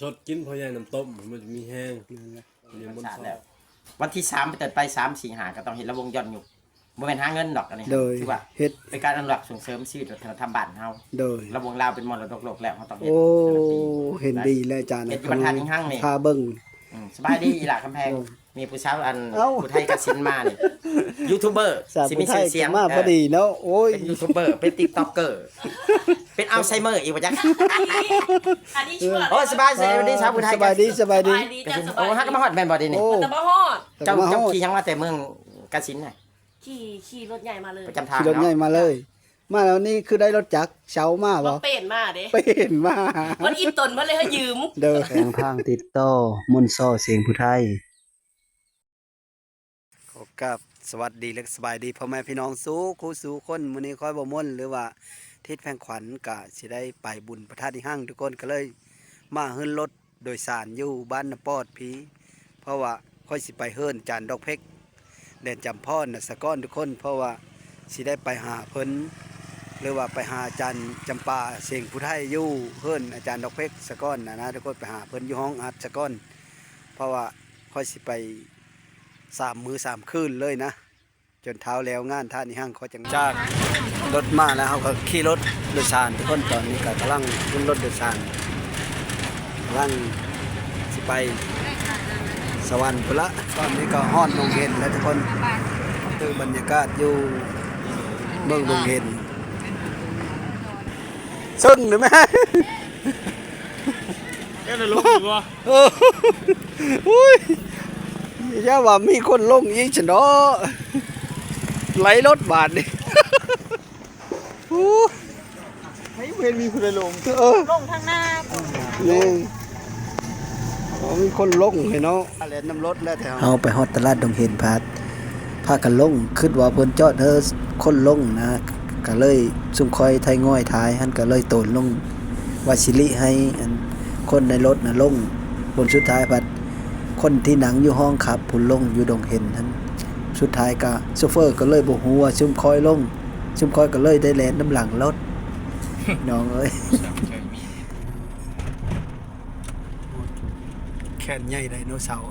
สดกินพอใหญ่น้ำต้มมันจะมีแห้ง มีมันสาดแล้ววันที่3ไปเติดไป3 4 5ก็ต้องเห็นระวงย้อนยุคบ่แม่นหาเงินดอกอันนี้คือว่าเฮ็ดเป็นการอนุรักษ์ส่งเสริมชีวิตวัฒนธรรมบ้านเฮาโดยระวงลาวเป็นมรดกโลกแล้วเฮาต้องเฮ็ดโอ้เห็นดีแล้วอาจารย์เฮ็ดอยู่บรรทัดห้างนี่พาเบิ่งสบายดีอีหล่ะคำแพงมีผู้สาวอันผู้ไทยกสินมานี่ยูทูบเบอร์สิมีชื่อเสียงมาพอดีเนาะโอ้ยเป็นยูทูบเบอร์เป็น TikToker เป็นอัลไซเมอร์อีกว่าจังอันนี้ชั่วโอ้สบายดีชาวผู้ไทยสบายดีสบายดีโอ้ฮักก็มาฮอดแม่นบ่ดีนี่แต่บ่ฮอดเจ้าขี่ยังมาแต่เมืองกสินน่ะขี่รถใหญ่มาเลยประจำทางขี่รถใหญ่มาเลยมาแล้วนี่คือได้รถจักรเช้ามาบ่เป็นมาเด้เป็นมามันอีตนมันเลยให้ยืมเด้อแข่งทางติดต่อมนต์ซ้อเสียงผู้ไทยขอกราบสวัสดีและสบายดีพ่อแม่พี่น้องสู่คนมื้อนี้ค่อยบ่ม่นหรือว่าทิศแพงขวัญก็สิได้ไปบุญพระธาตุที่ห้างทุกคนก็เลยมาเฮิรนรถโดยสารอยู่บ้านนปอดพีเพราะว่าค่อยสิไปเฮิรนจานดอกเพชรแดนจำพรน่ะสะก้อนทุกคนเพราะว่าสิได้ไปหาเพิ่นหรือว่าไปหาอาจารย์จำปาเสียงผู้ไทยอยู่เฮิรนอาจารย์ดอกเพชรสะก้อนนะทุกคนไปหาเพิ่นอยู่ห้องอัดสะก้อนเพราะว่าค่อยสิไป3 มื้อ 3 คืนเลยนะจนเท้าแล้วงานท่านี่ห้างเขาจังจากรถมาแล้วเขาก็ขี่รถโดยสารทุกคนตอนนี้ก็กำลังขึ้นรถโดยสารกำลังสิไปสวรรค์พุ่นละตอนนี้ก็ฮอดโรงเรียนแล้วทุกคนคือบรรยากาศอยู่เมืองโรงเรียนซึ่งหรือไม่แค่จะลงอีกวะอุ้ยอย่าว่ามีคนลงอีกฉันเนาะไหลรถบาดนี่ให้เวรมีคนลงลงทางหน้านี่มีคนลงเนาะอะไรน้ำรถแล้วแถวเอาไปฮอดตลาดดงเห็นพากันลงคิดว่าเพิ่นจอดคนลงนะก็เลยซุ่มคอยไทยง่อยท้ายหันก็เลยโตนลงวาสิริให้คนในรถน่ะลงบนสุดท้ายพัดคนที่หนังอยู่ห้องขับพุ่นลงอยู่ดงเห็นนั้นสุดท้ายก็โชเฟอร์ก็เลยบ่ฮู้ว่าซุ่มคอยลงซุ่มคอยก็เลยได้แล่นน้ำหลังรถน้องเอ้ยแขนใหญ่ไดโนเสาร์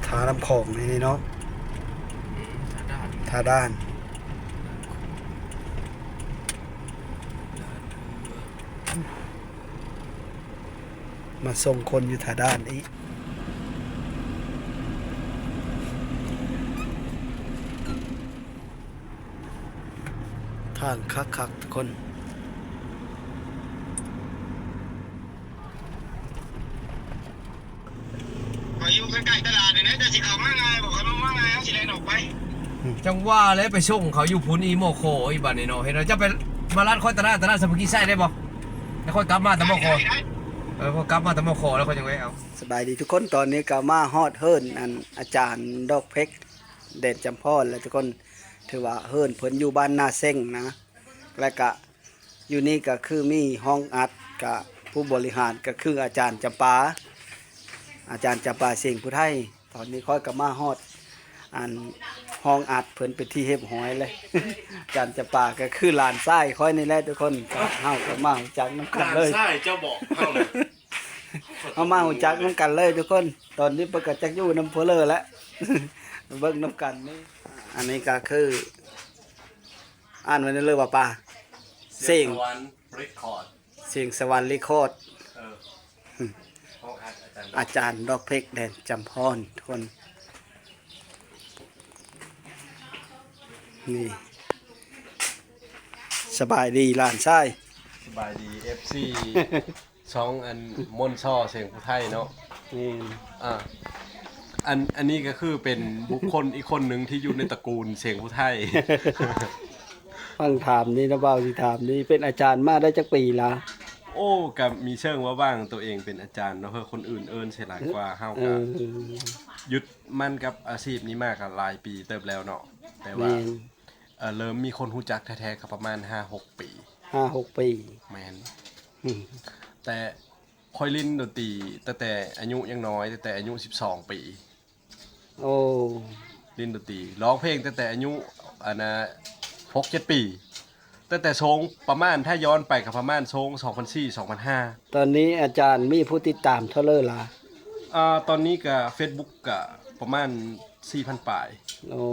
ทาน้ำของนี่เนาะทาด้านมาส่งคนอยู่ทาด้านนี้ทางคักทุกคนอยู่ใกล้ๆตลาดนี่นะจะสิเข้ามาไงบอกเขามาไงเขาสิแล่นออกไปจังว่าแล้วไปส่งเขาอยู่พุนอีโมโคอีบัดนี่เนาะเห็นเราจะไปมาร้านค่อยตลาดสมุทรกี้ไส้ได้บ่แล้วค่อยกลับมาตะโมโคพอกลับมาตะโมโคแล้วค่อยจังไว้เอาสบายดีทุกคนตอนนี้ก็มาฮอดเฮิรนอันอาจารย์ดอกเพชรเด่นจำพรแล้วทุกคนถือว่าเฮิรนเพิ่นอยู่บ้านนาเซ้งนะแล้วก็อยู่นี่ก็คือมีห้องอัดกับผู้บริหารก็คืออาจารย์จำปาเสียงผู้ไทยตอนนี้ค่อยก็มาฮอดอันห้องอัดเพิ่นเป็นที่เฮ็บหอยเลย อาจารย์จำปาก็คือหลานชายค่อยนี่แหละทุกคนก็เฮาก็มาฮู้จักนำกันเลยใช่เจ้าบอกเฮาเลย เฮามาฮู้จักนำกันเลยทุกคนตอนนี้เพิ่นก็จักอยู่นำเพิ่นเลยแล้ว เบิ่งนำกันนี่อันนี้ก็คืออ่านไว้ในเลยว่าป่าเสียงสวรรค์เรคคอร์ดเสียงสวรรค์รีคอร์ดอาจารย์ดอกเพชรแดนจำพรทุกคนนี่สบายดีหลานชายสบายดี FC ช่องอันมนช่อเสียงผู้ไทยเนาะนี่อันนี้ก็คือเป็นบุคคลอีกคนหนึ่งที่อยู่ในตระกูลเสียงผู้ไทย ฟังถามนี่นะเบาสิถามนี่เป็นอาจารย์มาได้จักปีละโอ้กับมีเชิงว่าบ้างตัวเองเป็นอาจารย์เนาะเพื่อคนอื่นเอิ้นใช่หลายกว่าเฮาก็ยึดมั่นกับอาชีพนี้มากหลายปีเติบแล้วเนาะแต่ว่า เริ่มมีคนรู้จักแท้ๆก็ประมาณ 5-6 ปี 5-6 ปีแม่น อืม แต่ค่อยเล่นดนตรีตั้งแต่อายุยังน้อยตั้งแต่อายุ12 ปี โอ้ เล่นดนตรีร้องเพลงตั้งแต่อายุ6-7 ปีตั้งแต่ทรงประมาณถ้าย้อนไปก็ประมาณทรง2004-2005ตอนนี้อาจารย์มีผู้ติดตามเท่าเลยล่ะ ตอนนี้ก็ Facebook ก็ประมาณ 4,000 ปลาย โอ้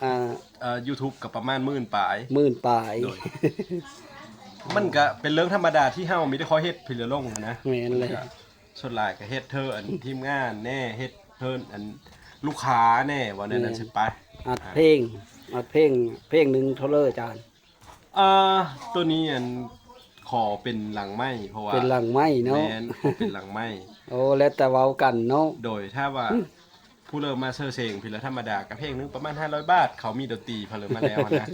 อ่า YouTube ก็ประมาณ 10,000 ปลาย 10,000 ปลาย โดย มันก็เป็นเรื่องธรรมดาที่เฮามีได้คอยเฮ็ดพิลลงนะ แม่นเลย ส่วนหลายก็เฮ็ดเธออันทีมงานแน่เฮ็ดเพิ่นอันลูกค้าแน่ว่านั่นสิไป อัดเพลงเพลงหนึงเท่าเลยอาจารย์ ตัวนี้อันขอเป็นหลังไม้เพราะว่า เป็นหลังไม้เนาะ แม่นขอเป็นหลังไม้ โอ้แล้วแต่เว้ากันเนาะ โดยถ้าว่าผู้เริ่มมาเซอร์เซงพิลธรรมดากับเพลงนึงประมาณ500 บาทเขามีดนตรีพอเริ่มมาแล้วนะ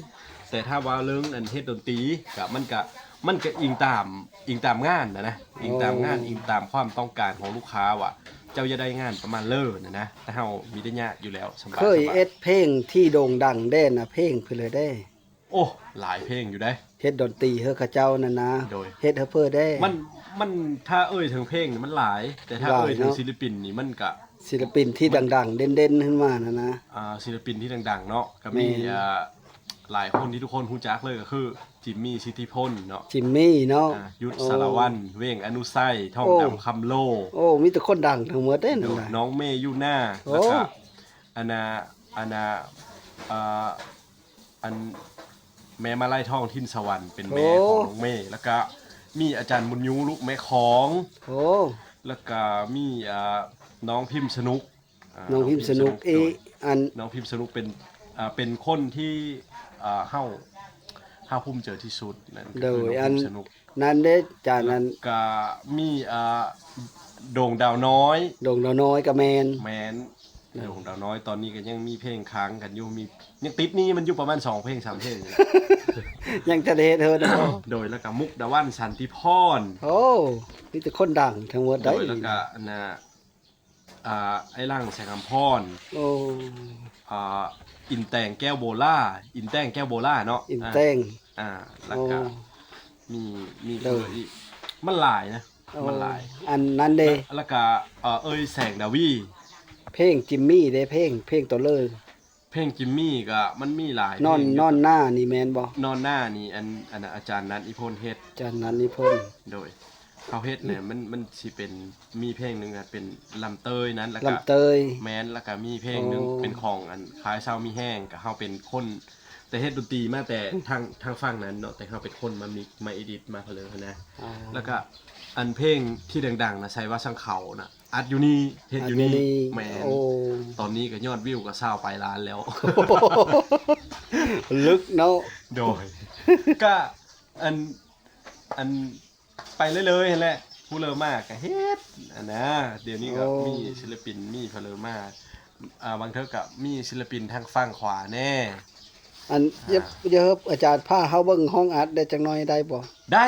แต่ถ้าว่าเรื่องอันเฮ็ดดนตรีก็มันก็อิงตามงานนะอิงตามงานอิงตามความต้องการของลูกค้าว่ะเจ้าจะได้งานประมาณเลิศนะแต่เฮามีได้ยากอยู่แล้วสบาย เคยเอ็ดเพลงที่โด่งดังได้นะเพลงเพิ่นเลยได้ โอ้หลายเพลงอยู่ได้ เฮ็ดดนตรีเฮอเขาเจ้านั่นนะ โดย เฮ็ดเฮอเพิ่นได้ มันถ้าเอ่ยถึงเพลงนี่มันหลาย แต่ถ้า หลาย เอ่ยถึง เนาะ ศิลปินนี่มันก็ ศิลปินที่ดังๆ เด่นๆขึ้นมานะนะ ศิลปินที่ดังๆเนาะก็มี แม่น หลายคนที่ทุกคนรู้จักเลยก็คือจิมมี่สิทธิพลเนาะ จิมมี่เนาะ ยุทธสารวัตรเว้งอนุไสท่อง โอ้ ดำคำโล โอ้มีแต่คนดังทั้งหมดเด้นั่นน่ะ น้องเมย์ยูน่า โอ้ แล้วก็อันอันแม่มาไล่ท่องทินสวรรค์เป็นแม่ของน้องเมย์แล้วก็มีอาจารย์บุญยูลูกแม่ของ โอ้ แล้วก็มีน้องพิมพ์สนุก น้องพิมพ์สนุกอีอัน น้องพิมพ์สนุกเป็นคนที่เฮาภูมิใจที่สุดนั่นก็ โด คือย น้ อั อง น พิมพ์สนุก นั้นเด้จานนั้น ก็มีโด่งดาวน้อย โด่งน้อยกับแมน แมนโด่งดาวน้อยตอนนี้ก็ยังมีเพลงค้างกันอยู่มียังติดหนี้มันอยู่ประมาณ2 เพลง 3 เพลงอยู่นะ ยังจะได้เฮ็ดเธอเนาะ โดยแล้วก็มุกดาวันสันติพร โอ้มีแต่คนดังทั้งหมด โด ได้ ยแล้วก็อันน่ะไอ้ร่างแสงอำพร โอ้ อินแตงแก้วโบล่าอินแตงแก้วโบล่าเนาะ อินแต้ง แล้ว โอ้ ก็มี เออ อีกมันหลายนะมันหลาย อันนั้นเด้ แล้วก็แสงดาวี เพลงจิมมี่เด้เพลงตัวเลย เพลงจิมมี่ก็มันมีหลาย นอน เพลง นอนหน้านี่แมนบ่ นอนหน้านี่อันน่ะอาจารย์นันอิพลเฮ็ด จานนั้นนิพนธ์ โดยเขาเฮ็ดเนี่ยมันสิเป็นมีเพลงหนึงอะเป็นลำเตยนั้นแล้วก็ ลำเตย แม้นแล้วก็มีเพลงหนึง โอ้ เป็นของอันคล้ายเช้ามีแห้งก็เฮาเป็นคน แต่เฮ็ดดนตรีมาแต่ทางฝั่งนั้นเนาะแต่เฮาเป็นคนมามิกมาเอดิตมาเพลอนะ อ๋อ แล้วก็อันเพลงที่ดังๆนะใช้ว่าสังเขาน่ะอัดอยู่นี่เฮ็ดอยู่นี่แม่น โอ้ ตอนนี้ก็ยอดวิวก็20ไปล้านแล้ว ลึกเนาะ โดย ก็อันไปเลยๆนั่นแหละผู้เลอมากก็เฮ็ดนะเดี๋ยวนี้ก็มีศิลปินมีเพลอมากบางเทอก็มีศิลปินทางฝั่งขวาแน่ อันเยอะอาจารย์พาเฮาเบิ่งห้องอัดได้จักหน่อยได้บ่ ได้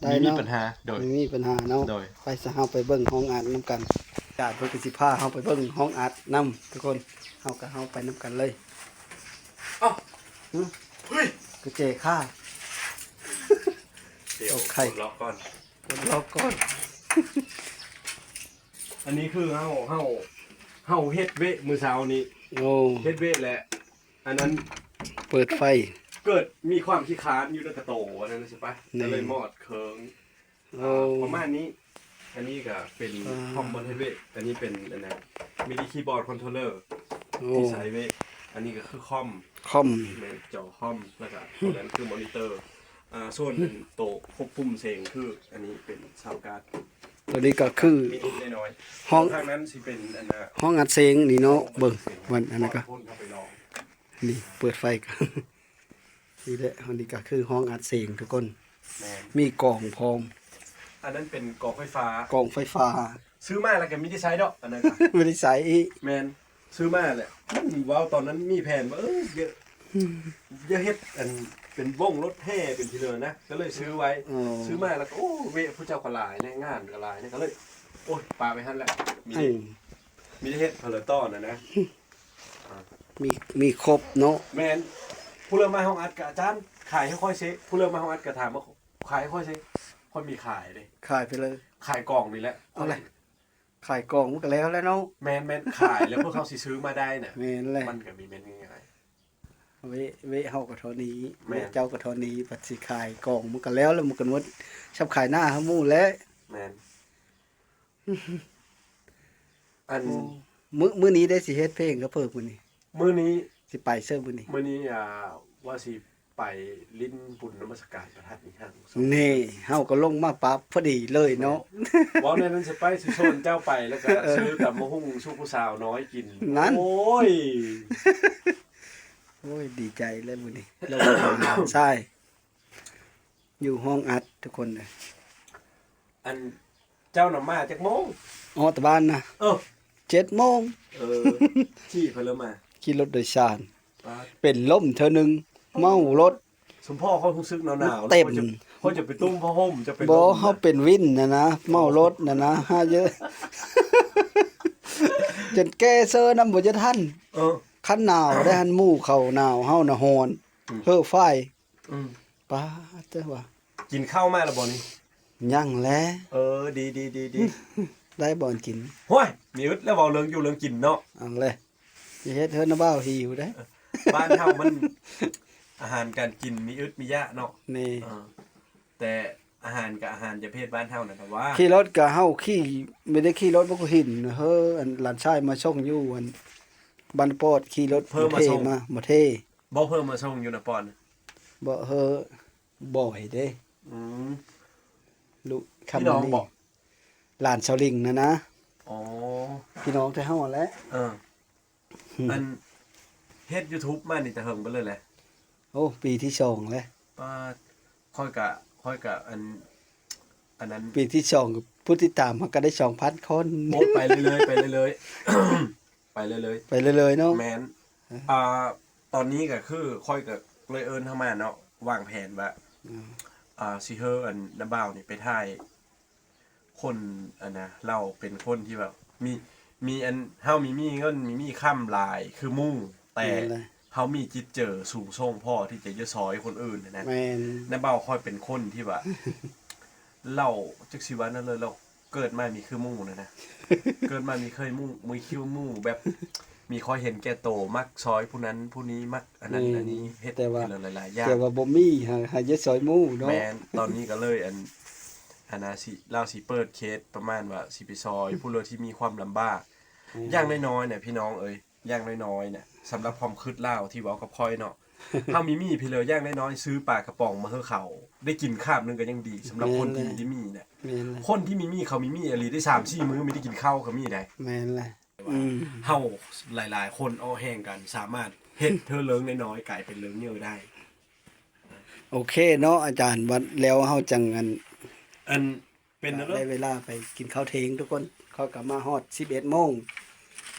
ได้ มี เนาะ ปัญหาโดย ไม่มีปัญหาเนาะ โดย ไปซะเฮาไปเบิ่งห้องอัดนํกันอาจารย์เพิ่นก็สิพาเฮาไปเบิ่งห้องอัดนํทุกคนเฮาก็เฮาไปนํกันเลย เอ้า หึ เฮ้ย ก็เจค่า เดี๋ยว โอเค ล็อกก่อน กดรอก่อน อันนี้คือเฮาเฮ็ดเวะมื้อเช้านี้ โอ้ เฮ็ดเวะแหละอันนั้น เปิดไฟ เกิดมีความขี้ค้านอยู่ในกระโตอันนั้นใช่ปะ นี่ ก็เลยมอดเคิง โอ้ ประมาณนี้ อันนี้ก็เป็น อ่า คอมบนเฮดเวทอันนี้เป็นอันนะมิดิคีย์บอร์ดคอนโทรลเลอร์ โอ้ ที่ใช้เวทอันนี้ก็คือคอม คอม ในจอคอมแล้วก็ตัวนั้นคือมอนิเตอร์ส่วนโต๊ะควบคุมเสียงคืออันนี้เป็นซาวด์การ์ด ตัวนี้ก็คือ นิดๆน้อยๆ ห้อง ทางนั้นสิเป็นอันนะ ห้องอัดเสียงนี่เนาะเบิ่งวันอันนั้นก็ พ่นเข้าไปลอง นี่เปิดไฟกัน นี่แหละอันนี้ก็คือห้องอัดเสียงทุกคน แมน มีกล่องพร้อม อันนั้นเป็นกล่องไฟฟ้าก ล่องไฟฟ้า ซื้อมาแล้วก็มีที่ใช้ดอกอันนั้นก็ ไม่ได้ใส่อีก แมนซื้อมาแหละมันว้าวตอนนั้นมีแผนว่าเยอะเฮ็ดอันเป็นวงรถแห่เป็นทีเดียวนะก็เลยซื้อไว้ อ๋อ ซื้อมาแล้วก็โอ้เวะผู้เจ้าก็หลายในงานก็หลายเนี่ยก็เลยโอ้ยปาไปหั่นแหละมี อืม มีได้เฮ็ดเพลต้อนนะ มีครบเนาะ แมน ผู้เริ่มมาห้องอัดกับอาจารย์ขายให้ค่อยซิผู้เริ่มมาห้องอัดกับถามว่าขายให้ค่อยซิค่อยมีขายเลย ขายไปเลย ขายกล่องนี่แหละ เอาเลยขายกล่องมันก็แล้วเนาะ แมนขายแล้วพวกเขาสิซื้อมาได้น่ะ แม่นแหละ มันก็มีแม่นง่าย เวเฮาก็เท่านี้ แม่น เจ้าก็เท่านี้ปัดสิขายกล่องมันก็แล้วมันก็หมดชับขายหน้าเฮาหมู่แล้ว แมนอัน มื้อนี้ได้สิเฮ็ดเพลงก็เพิ่มมื้อนี้ มื้อนี้ สิไปเซิร์ฟมื้อนี้ มื้อนี้ว่าสิไปลิ้นบุญนมัสการประทัดนี่ห้าง นี่เฮาก็ลงมาปั๊บพอดีเลยเนาะ ว้าวในนั้นสิไปสิโซนเจ้าไปแล้วก็ซื้อกับมะฮุ่งชุกผู้สาวน้อยกิน นั่น โอ้ย โอ้ยดีใจเลยมื้อนี้เราใช่ อยู่ห้องอัดทุกคนเลย อันเจ้าหน่อมาจากโมง ออกตะบ้านนะ เออ 7 โมง ที่เพิ่นเริ่มมา ขี่รถโดยสาร ปาด เป็นลมเธอหนึงเมารถ สมพ่อเขารู้สึกหนาวๆ เต็ม เขาจะไปตุ้มผ้าห่มจะไป บ่ ลม เฮาเป็นวินนะเมารถนะหาเยอะ จนแก่เซอนำบ่จะทัน เออ คันหนาวได้หันหมู่เขาหนาวเฮาน่ะฮ้อน เพ้อไฟ อืม ป้าเด้อว่า กินข้าวมาแล้วบ่นี่ ยังแล ดี ได้บ่อนกิน ห้วยมีอึดแล้วเว้าเรื่องอยู่เรื่องกินเนาะ อันเลยอย่าเฮ็ดเฮือนนะบ่าวหิวเด้ บ้านเฮามัน อาหารการกินมีอึดมียะเนาะ นี่ เออแต่อาหารกับอาหารประเภทบ้านเฮาน่ะแต่ว่า ขี่รถก็เฮาขี่ไม่ได้ขี่รถบ่ก็หินเฮ้ออันหลานชายมาส่งอยู่อันบ้านปอดขี่รถมาเท บ่เพิ่มมาส่งอยู่นะปอน บ่เฮ้อบ่อยเด้ อืม ลูก พี่น้องบอก หลานชาวลิงนะ อ๋อ พี่น้องแต่เฮาแหละ เอออันเฮ็ด YouTube มานี่แต่เฮิงไปเลยแหละ โอ้ปีที่2แล้ว ป้าค่อยกะอันนั้น ปีที่2ก็ผู้ติดตามมันก็ได้ 2,000 คน โพสต์ไปเรื่อยๆไปเรื่อยๆ ไปเรื่อย ไปเรื่อยๆเนาะ ๆแมนตอนนี้ก็คือค่อยก็เลยเอิ้นเข้ามาเนาะวางแผนว่าสิเฮออันน้าบ่าวนี่ไปถ่ายคนอันนะเราเป็นคนที่แบบมีอันเฮามีเงินมีค่ำหลายคือมุ่งแต่เฮามีจิตเจอสูงส่งพ่อที่จะซอยคนอื่นนะ แม่น น้าบ่าวค่อยเป็นคนที่ว่า เราจักสิว่านั่นเลยเราเกิดมามีคือหมู่นะ เกิดมามีเคยหมู่มีคิวหมู่แบบ มีคอยเห็นแก่โตมักซอยผู้นั้นผู้นี้มักอันนั้นอันนี้เฮ็ดหลายๆอย่าง แต่ว่าบ่มีหาเยอะซอยหมู่เนาะ แม่นตอนนี้ก็เลยอันน่ะสิเราสิเปิดเคสประมาณว่าสิไปซอยผู้เลยที่มีความลำบากอย่างน้อยๆเนี่ยพี่น้องเอ้ยอย่างน้อยๆเนี่ยสำหรับความคิดเล่าที่เว้ากับพ่อยเนาะ เฮามีพี่เลยอย่างน้อยๆซื้อปลากระป๋องมาให้เขาได้กินคาบนึงก็ยังดีสำหรับคนที่มีมีเนี่ย แม่นเลย คนที่มีเขามีอีหลีได้ 3-4 มื้อไม่ได้กินข้าวเขามีได้ แม่นเลย เฮาหลายๆ คนอ้อแห้งกันสามารถเฮ็ดเธอเลิงน้อยๆกลายเป็นเลิงเยอะได้ โอเคเนาะอาจารย์วันแล้วเฮาจังอัน อันเป็นนะ ได้เวลาไปกินข้าวเทงทุกคนเขากลับมาฮอด 11 โมง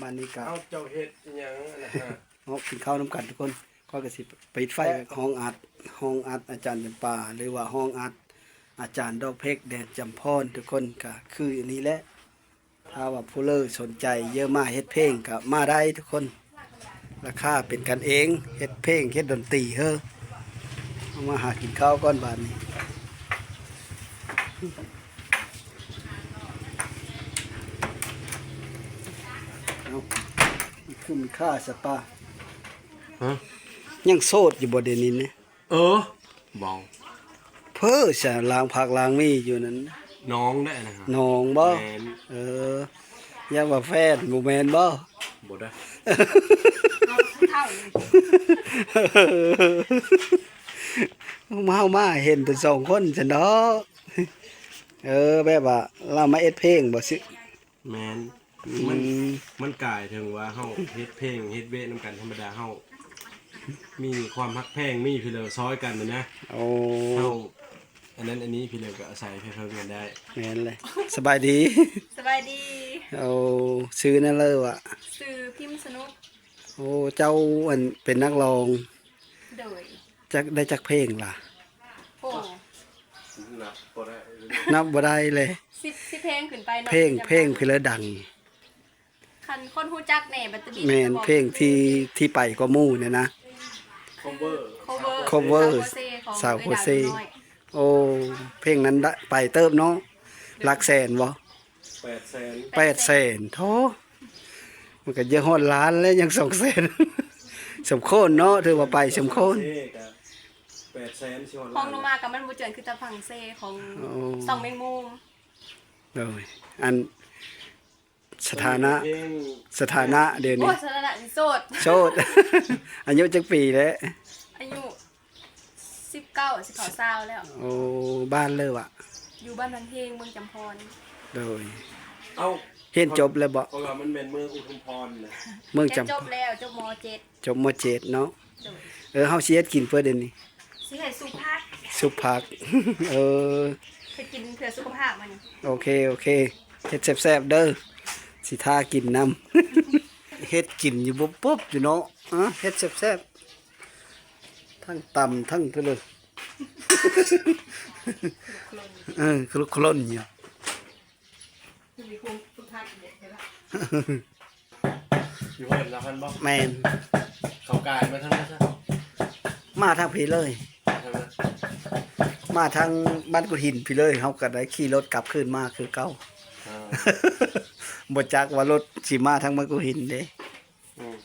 บ้านนี้ก็ เอาเจ้าเฮ็ดอิหยังนะฮะ เฮากินข้าวนํกันทุกคนเขาก็สิปิดไฟห้องอัดอาจารย์จำปาหรือว่าห้องอัดอาจารย์ดอกเพกแดนจำพรทุกคนก็คืออันนี้แหละถ้าว่าผู้เลอสนใจเยอะมากเฮ็ดเพลงก็มาได้ทุกคนราคาเป็นกันเองเฮ็ดเพลงเฮ็ดดนตรีเฮ้อเอามาหากินข้าวก่อนบาดนี้เอาคือมีค่าสปา ฮะ ยังโสดอยู่บ่เดี๋ยวนี้นะ เบา เพ้อซะล้างผักล้างมีอยู่นั้น น้องได้นะฮะ น้องบ่ แม่น เออยังว่าแฟนบ่แม่นบ่ บ่ได้ เท่า มาเห็นแต่สองคนซั่นเนาะแบบว่าเรามาเอ็ดเพลงบ่สิ แม่น อื มันกลายถึงว่าเฮาเฮ็ดเพลงเฮ็ดเวทนำกันธรรมดาเฮามีความฮักแพงมีพี่เลอซอยกันนะ โอ้ เฮาอันนั้นอันนี้พี่เลอก็อาศัยเพิ่มกันได้ แม่นเลยสบายดี สบายดี เอาซื้อนั่นเลยว่ะ สื่อพิมพ์สนุก โอ้เจ้าอันเป็นนักร้อง โดย จักได้จักเพลงล่ะ โอ้ นับบ่ได้เลย สิเพลงขึ้นไปนาะ เพลงพี่เลอดัง คันคนฮู้จักแหน่บัตรบี แม่นเพลงที่ไปก็หมู่เนี่ยนะ cover cover ของ สาวโคเซ ดาวน้อย โอ้เพลงนั้นได้ไปเติบเนาะหลักแสนบ่ 800,000 800,000โธ่มันก็เยอะฮอดล้านแล้วยัง200,000 สมโคนเนาะถือว่าไปสมโคน 800,000สิฮอด ห้องลงมากับมันบ่เจินคือตะพังเซของ โอ้ สองแมงมุม เลยอันสถานะเดี๋ยว โอ้ นี้ ยสถานะสิโสด โสด อายุจักปีแล้ว อายุ19สิเข้า20แล้ว โอ้บ้านเลยว่ะ อยู่บ้านพันเพลงเมืองจำพร เลย เอ้า เรียนจบแล้วบ่ เพราะว่ามันเป็นเมืองอุทุมพรน่ะ เมือง เรียน จำ จบแล้วจบม จบม .7 เนาะ .7 โดย เฮาสิเฮ็ดกินเพื่อเดี๋ยวนี้ สิให้สุภาพ สุผัก เออ ไปกินเพื่อสุขภาพมัน โอเคเฮ็ดแซ่บๆเด้อสิทากินนำ เฮ็ดกินอยู่บ่ปุ๊บอยู่เนาะเฮ็ดแซ่บๆทั้งตำทั้งไปเลย คลุกคล้นอยู่ มีคุณสุภาพเด็ดเลยละ อยู่เพิ่นละพันบ่ แม่น เขากายมาทางนั้นซะ มาทางพี่เลย ทางนั้น มาทางบ้านกุหินพี่เลยเฮาก็ได้ขี่รถกลับคืนมาคือเก่า อ่า บ่จักว่ารถสิมาทางบ้านกุหินเด้ อืม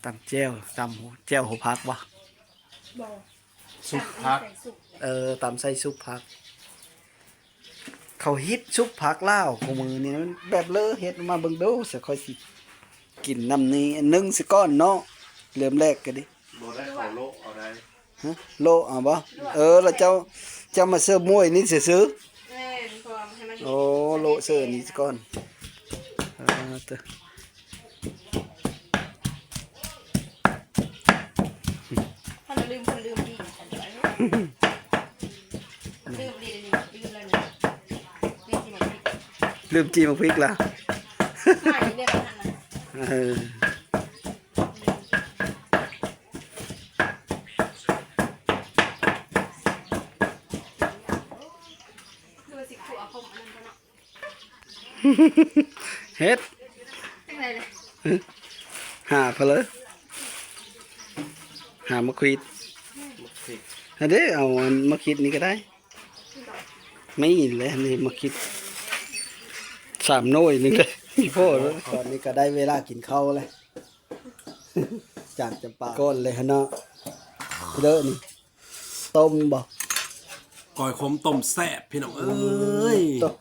ตำแจ่วตำแจ่วหัวผักบ่ บ่ สุกพัก ตำใส่ซุปผัก เขาฮิตซุปผักลาวของมือนี่มันแบบเลอเฮ็ดมาเบิ่งดูสิค่อยสิกินน้ำนี้อันหนึงสิก้อนเนาะเริ่มแรกก็ดิ บ่ได้เข้าโลกเอาได้ ฮะโลเอาบ่แล้วเจ้ามาเสิร์ฟมวยนี่ซื้อ เอ้ยความให้มัน ๆโอ้โลเสิร์ฟนี่สิก้อนเตอ คนลืมดีฉันด้วยลืมดีเลยลืมแล้วนี่เรียนที่ไหนผิด ลืมจีมาพริกล่ะ ไม่เรียนแล้วนั่นน่ะ เออ ดูสิขัวผมอันนั้นก็เนาะ เฮ็ด จังไดเลย หาเพนเลยหามะขวิด พริก อันนี้เอาอันมะขิดนี่ก็ได้ ไม่เลยอันนี้มะขิด3 หน่วยหนึงเลยมีพ่อแล้วตอนนี้ก็ได้เวลากินข้าวแล้ว จากจำปาก้อนเลยฮะเนาะเด้อนี่ต้มบ่ ก้อยขมต้มแซ่บพี่น้องเอ้ย ต้ม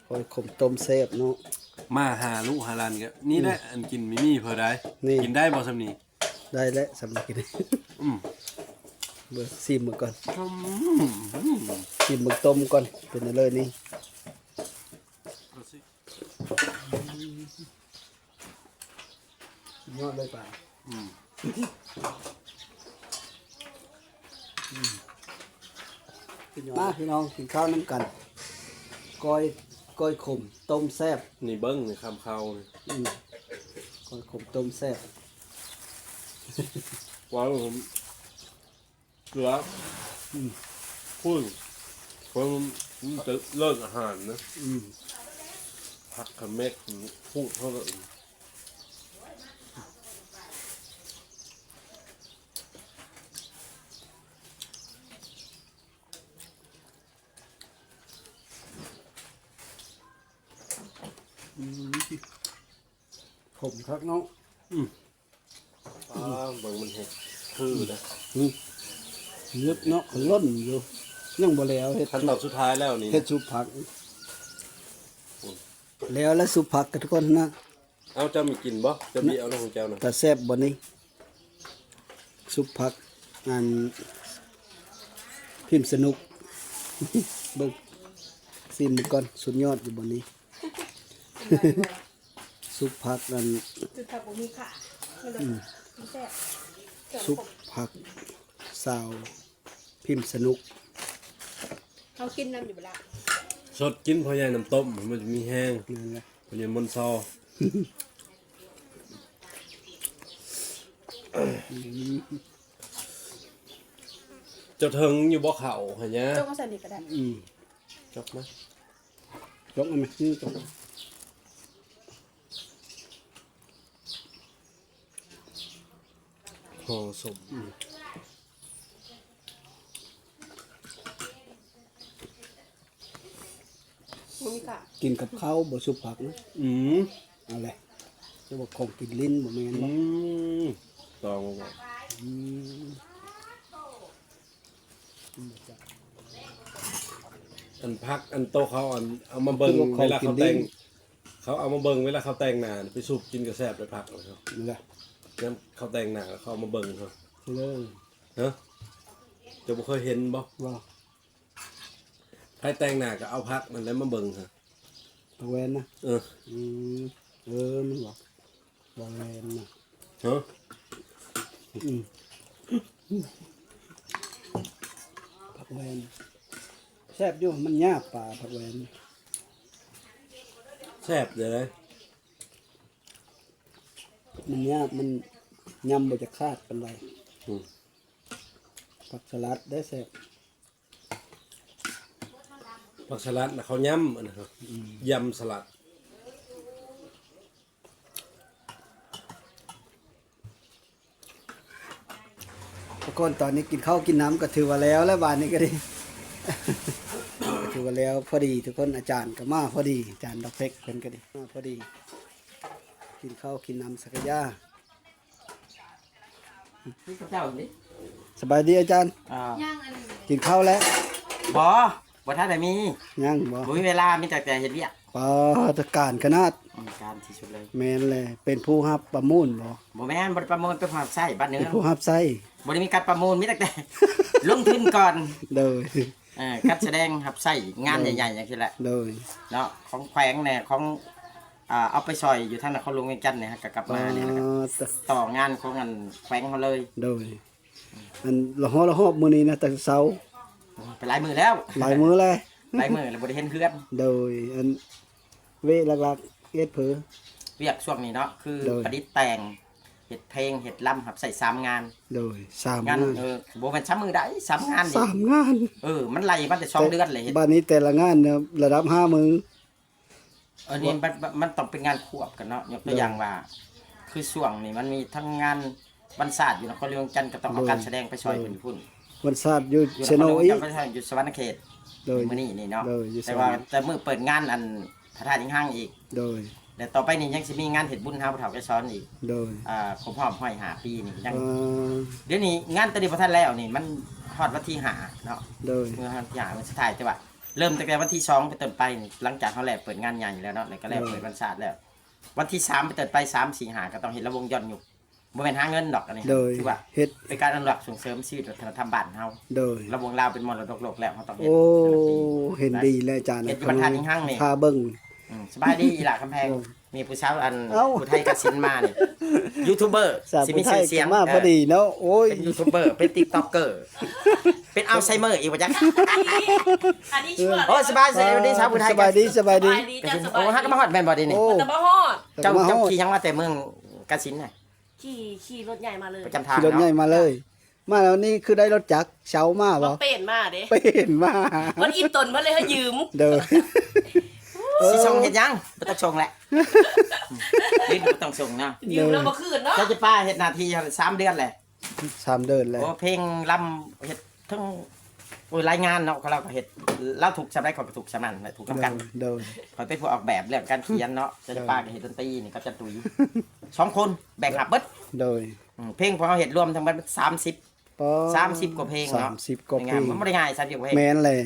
คอยขมต้มแซ่บเนาะ มาหาลูกหาหลานกันนี่แหละอันกินมิมี่เพิ่นได้ นี่ กินได้บ่ซำนี้ ได้แล้วสำหรับกิน อืม เบิ่งซิมมือก่อน อืม ซิมมือต้มก่อนเป็นอะไรนี่ เอาสิ ยอดเลยป่ะ อืม มาพี่น้องกินข้าวน้ำกันก้อยขมต้มแซ่บ นี่เบิ้งนี่คำเข้านี่ ก้อยขมต้มแซ่บ ว้าวผมเหลือพูดผมจะเลิกอาหารนะผักกับเม็ดพูดเท่าไหร่ ขมครับเนาะ เบิ่งมันเห็ดคือนะ ยึดเนาะล้นอยู่ยังบ่แล้วเฮ็ด ขั้นตอนสุดท้ายแล้วนี่ เฮ็ดซุปผัก แล้วซุปผักกันทุกคนนะ เอาเจ้ามีกินบ่เจ้ามีเอาน้ของเจ้านะ แต่แซ่บบ่นี่ซุปผักอันพิมพ์สนุก เบิ่งซิมก่อนสุดยอดอยู่บ่นี้ ซุปผักอัน จุดผักบ่มีค่ะไม่เลยแซ่บ ซุปผักสาวพิมพ์สนุก เขากินน้ำอยู่เวลา สดกินเพราะใหญ่น้ำต้มมันจะมีแห้ง นั่นแหละ เพราะใหญ่มนซอเจ้าเทิงอยู่บ่เข่าหะเนี่ย ต้องมาใส่นี่ก็ได้ จบนะ ยกเอาไหมนี่ตรง ห่อสม มึงมีกะ กินกับข้าวบ่สุกผักนะ อืม เอาแหละจะบอกของกินลิ้นบ่แม่นบ่ ตอง อืม อันพักอันโตเขาอันเอามาเบิ่งเวลาเขาแต่งเขาเอามาเบิ่งเวลาเขาแต่งหน้าไปสูบกินกระแสบไปพักเลยครับ นี่แหละ งั้นเขาแต่งหน้าแล้วเขาเอามาเบิ่งครับ เด้อ เนาะจะบ่เคยเห็นบ่ ว่า ใครแต่งหน้าก็เอาพักมันแล้วมาเบิ่งครับ ตะแวนนะ เออ มันบอกบ่แวนนะ เนาะ อืมผักแวนแซ่บอยู่มันยากป่าผักแวน แซ่บเลย มันยากมันยำบ่จะคาดปานใด อืม ผักสลัดได้แซ่บ ผักสลัดน่ะเขาย้ำอันนะครับยำสลัด ทุกคนตอนนี้กินข้าวกินน้ำก็ถือว่าแล้วบานนี้ก็ดี ก็ถือว่าแล้วพอดีทุกคนอาจารย์ก็มาพอดีอาจารย์ดอกเพกเพิ่นก็ดีมาพอดี กินข้าวกินน้ำสักยา นี่กับเจ้าดิ สบายดีอาจารย์ ย่างอันนี้ กินข้าวแล้ว บ่ทันได้มี ยังบ่ บ่มีเวลามีแต่เฮ็ดเวียก ปาตการขนาด การที่สุดเลย แม่นเลยเป็นผู้รับประมูลบ่ บ่แม่นบ่ได้ประมูลเป็นความใช้บ้านเนื้ เป็ อน ผู้รับไส้ บ่ได้มีการประมูลมีแต่ ลงทุนก่อน โดย การแสดงรับใช้งานใหญ่ๆอย่างที่แหละ โดย เนาะของแขวงเนี่ยของเอาไปซอยอยู่ทางนครหลวงเวียงจันทน์เนี่ยฮะก็กลับมาเนี่ยนะครับต่องานของงานแขวงเขาเลย โดยอันละหอบมื้อนี้นะแต่เช้า ไปหลายมือแล้ว หลายมื้อเลย หลายมือแล้วบ่ได้เห็นเพื่อน โดยอันเวหลักๆเอ็ดเผอ เวียกช่วงนี้เนาะคือ โดย ประดิษฐ์แต่งเฮ็ดเพลงเฮ็ดล่ำครับใส่3งาน โดยสาม งาน งาน บ่แม่น3มือได้3งานดิ สามงาน มันไล่มาแต่2เดือนเลยเฮ็ด บ้านนี้แต่ละงานเนี่ยระดับ5มื้อ นี่มันต้องเป็นงานควบกันเนาะยกตัวอย่างว่า คือช่วงนี้มันมีทั้งงานวันศาสตร์อยู่นครหลวงเวียงจันทน์ก็ต้องเอาการแสดงไปซอยเพิ่นพุ่น วันศาสตร์อยู่ อยู่ เช นค โน รหลวง อี เวียงจันทน์ไปซอยอยู่สวรรณเขต โดย มื้อนี้นี่เนาะ โดยอยู่ แต่ว่า สวรรค์ แต่มื้อเปิดงานอันพระธาตุหิงห้างอีก โดย แต่ต่อไปนี่ยังสิมีงานเฮ็ดบุญหาผู้เฒ่าแก่ซ้อนอีก โดย ครบรอบ5ปีนี่ยัง เอ่อ เดี๋ยวนี้งานตอนนี้บ่ทันแล้วนี่มันฮอดวันที่5เนาะ โดย เมื่อวันที่5มันสุดท้ายแต่ว่าเริ่มตั้งแต่วันที่2เป็นต้นไปนี่หลังจากเขาแลกเปิดงานใหญ่แล้วเนาะแล้วก็แลกเปิดวันศาสตร์แล้ว วันที่3เป็นต้นไป3 4 5ก็ต้องเห็นระวงย้อนยุคบ่แม่นหาเงินดอกอันนี้ โดย คือว่า เฮ็ด เป็นการอนุรักษ์ส่งเสริมชีวิตวัฒนธรรมบ้านเฮา โดย ระวงลาวเป็นมรดกโลกแล้วเฮาต้องเฮ็ด โอ้เห็นดีเลยอาจารย์ เฮ็ดอยู่บรรทัดหิ้งห้างนี่ พาเบิ่ง สบายดีอีหล่ะคำแพงมีผู้สาวอัน เอ้า ผู้ไทยกัดสินมานี่ยูทูบเบอร์ สาว สิ ผู้ มี ไท ชื่ ย อเสียง มาพอดีเนาะโอ้ย เป็นยูทูบเบอร์เป็นติ๊กต็อกเกอร์เป็นอัลไซเมอร์อีกว่าจัง อันนี้ชื่ออะไร โอ้สบายดีสาวผู้ไทย สบายดีสบายดี สบายดีจ้าสบา โอ้ ย ฮักก็มาฮอดแม่นบ่ดีนี่ โอ้ แต่บ่ฮอด เจ้า มา เจ้า ฮอด ขี่ยังมาแต่เมืองกสินน่ะ ขี่รถใหญ่มาเลย ประจำทาง ขี่รถใหญ่ เนาะ มาเลย มาแล้วนี่คือได้รถจักรเช้ามาบ่ มาเป็นมาเด้ ไปเห็นมา มันอิ่มตนมาเลยให้ยืม เด้อ สิส่งเฮ็ดยังบ่ต้องส่งแหละลิ้นบ่ต้องส่งเนาะ ยืมแล้วบ่คืนเนาะ เจ้าจะป้าเฮ็ดหน้าที่3เดือนแหละ 3 เดือนแล้ว โอ้เพลงลำเฮ็ดทั้งโอ้ยรายงานเนาะเขาเราก็เฮ็ดเราถูกสำาได้เขาก็ถูกสำนั้นแหละถูกนํกัน โดย คอยเป็นผู้ออกแบบเรื่องการเขียนเนาะเจะป้ากับเฮ็ดดนตรีนี่ก็จะตุย2คนแบ่งหับเบิด โดย เพลงพอเราเฮ็ดรวมทั้งหมด30 ปอ 30กว่าเพลงเนาะ 30กว่าเพลง มันบ่ได้ง่าย30กว่าเพลง แม่นเลย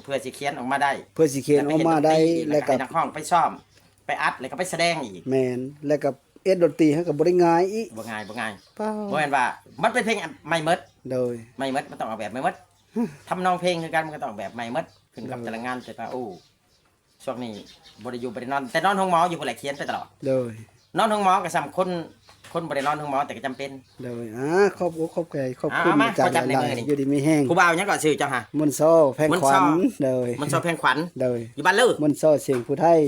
เพื่อสิเขียนออกมาได้ เพื่อสิเขียนออกมาได้ แล้ แล้ว ว ก็ ก็ ให้นักร้องไปซ้อมไปอัดแล้วก็ไปแสดงอีก แม่นแล้วก็เอ็ดดนตรีให้ก็บ่ได้ง่ายอีก บ่ง่ายบ่ง่าย เปล่า บ่แม่นว่ามันเป็นเพลงใหม่หมด โดย ใหม่หมดมันต้องออกแบบใหม่หมดทำนองเพลงคือกันมันก็ต้องออกแบบใหม่หมดขึ้นกับแต่ละงานแต่ละโอ้ช่วงนี้บ่ได้อยู่บ่ได้นอนแต่นอนห้องหมออยู่พุ่นแหละเขียนไปตลอด โดย นอนห้องหมอก็สำคนบ่ได้นอนห้องหมอแต่ก็จำเป็น โดยขอบคุณขอบใจขอบคุณ เอามา อาจารย์ ขอจับใน หลา มื ย อนี่ ๆอยู่ดีมีแห้ง ผู้บ่าวยังก่อนชื่อเจ้าค่ะ มนต์โซ่แพงขวัญโดย มันชอบเพลงขวัญ โดย อยู่บ้านเลือ มนต์โซ่เสียงผู้ไทย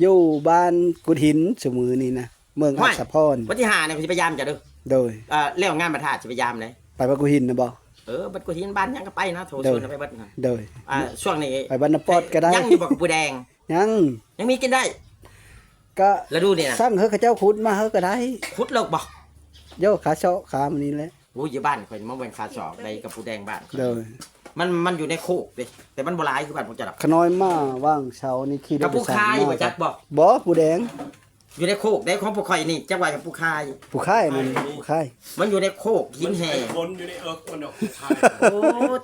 อยู่บ้านกุดหินสมือนี่นะเมืองอัศพร วันที่5เนี่ยผมสิพยายามจะเด้อ โดย เรื่องงานบรรทัดสิพยายามเลย ไปบ้านกุดหินนะบ่ บัดกูที่บ้านยังก็ไปนะโทรชวนไปเบัดนะ โดย ช่วงนี้ ไปบ้านนปอดก็ได้ ยังอยู่บ่กับปูแดง ยัง มีกินได้ ก็ แล้วดูนี่นะ สร้างเฮาเขาเจ้าขุดมาเฮาก็ได้ ขุดเลิกบ่ โยขาเชาะขามันนี่แหละ โอ้ยอยู่บ้านข่อยมาเบิ่งขาศอกได้กับผู้แดงบ้านข่อย โดย มันอยู่ในโคกเด้แต่มันบ่หลายคือบ้านผมจะรับ ขน้อยมาว่างเช้านี่ขี่ร กั ถ บ โด ผู้ ยสาร คาย มา บ่จักบอก บ่ผู้แดง อยู่ในโคกได้ของผู้ข่อยนี่จักว่ากับผู้คาย ผู้ค่ายนั่นผู้ค่าย มันอยู่ในโคกหินแห่ คนอยู่ในเอิกมันดอกชาย โอ้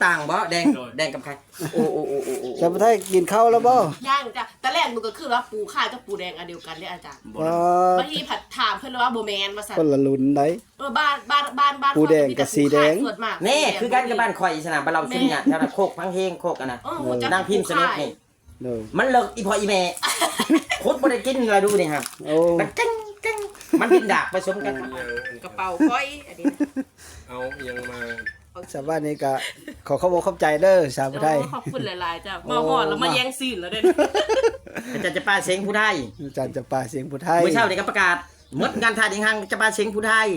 ต่างบ่แดงแดงกับใครโอ้โอ้โอ้โอ้โอ้ จะบ่ได้กินข้าวแล้วบ่ ย่างจ้ะแต่แรกมันก็คือว่าปูข่ายกับปูแดงอันเดียวกันเนี่ยอาจารย์ ว่า บางทีผัดถามเพื่อนว่าโบแมนมาสั่น คนละลุ้นได้ บ้าน ปูแดงกับสีแดง ส่วนมาก แน่คือกันกับบ้านข่อยสนามบ้านเราซึ่งเนี่ยแถวนั้นโคกพังเฮงโคกอันน่ะ นางพิมพ์สนุกนี่ โดย มันเลิกอีพออีแม่โคตรบ่ได้กินเลยดูนี่ครับ โอ้ มันจังจังมันเป็นดากผสมกัน กระเป๋าก้อยอันนี้นะ เอายังมา ชาวบ้านนี่ก็ขอขอบคุณใจเด้อชาวพุทธไทย โอ้ขอบคุณหลายๆจ้ะมาหอดแล้วมาแย่งซีนแล้วเด้อ อาจารย์จะป้าเสียงผู้ไทย อาจารย์จะป่าเสียงพุทธไทย เมื่อเช้านี่ก็ประกาศหมดงานถ่ายอีกครั้งจะป้าเสียงผู้ไทย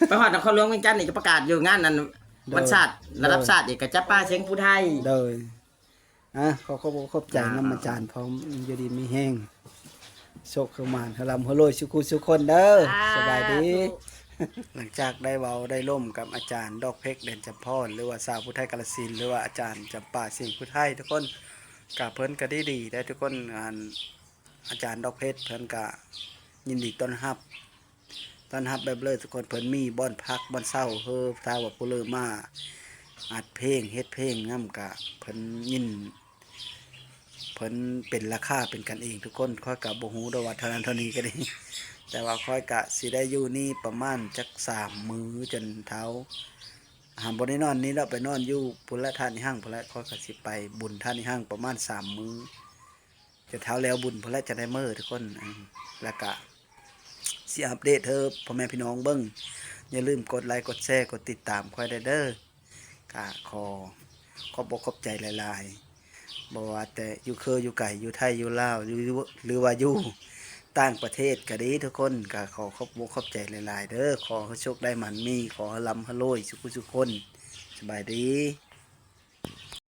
ไปฮอดนครหลวงเวียงจันทน์นี่ก็ประกาศอยู่งานนั้นวันศาสตร์ระดับศาสตร์นี่ก็จะป้าเสียงผู้ไทย โดยขอขอบใจน้ำอาจารย์พร้อมอยู่ดีมีแห้งโชคเข้ามานลำหัวโลยสุขุสุคนเด้อสบายดี หลังจากได้เว้าได้ร่มกับอาจารย์ดอกเพชรเด่นจำพรหรือว่าสาวพุทธไทยกาฬสินธุ์หรือว่าอาจารย์จำป่าเสียงพุทธไทยทุกคนกับเพิ่นก็ดีได้ทุกคนอาจารย์ดอกเพชรเพิ่นก็ยินดีต้อนรับแบบเลยทุกคนเพิ่นมีบ่อนพักบ่อนเศร้าเฮอถ้าว่าผู้เลอมาอัดเพลงเฮ็ดเพลงนำกะเพิ่นยินเพิ่นเป็นราคาเป็นกันเองทุกคนค่อยกับบ่ฮู้ดอกว่าเท่านั้นเท่านี้ก็ดีแต่ว่าค่อยกะสิได้อยู่นี่ประมาณจัก3 มื้อจนเท้าหามบ่ได้นอนนี่แล้วไปนอนอยู่พุ่นละท่านห้างพุ่นละค่อยก็สิไปบุญท่านห้างประมาณ3 มื้อจะเท้าแล้วบุญพุ่นละจะได้มื้อทุกคนแล้วก็สิอัปเดตเธอพ่อแม่พี่น้องเบิ่งอย่าลืมกดไลค์กดแชร์กดติดตามค่อยได้เด้อกะขอบอกขอบใจหลายๆบ่ว่าแต่อยู่อยู่ไกลอยู่ไทยอยู่ลาวหรือว่าอยู่ต่างประเทศก็ดีทุกคนก็ขอขอบใจหลายๆเด้อขอให้โชคได้มันมีขอให้ร่ำให้รวยสุขคนสบายดี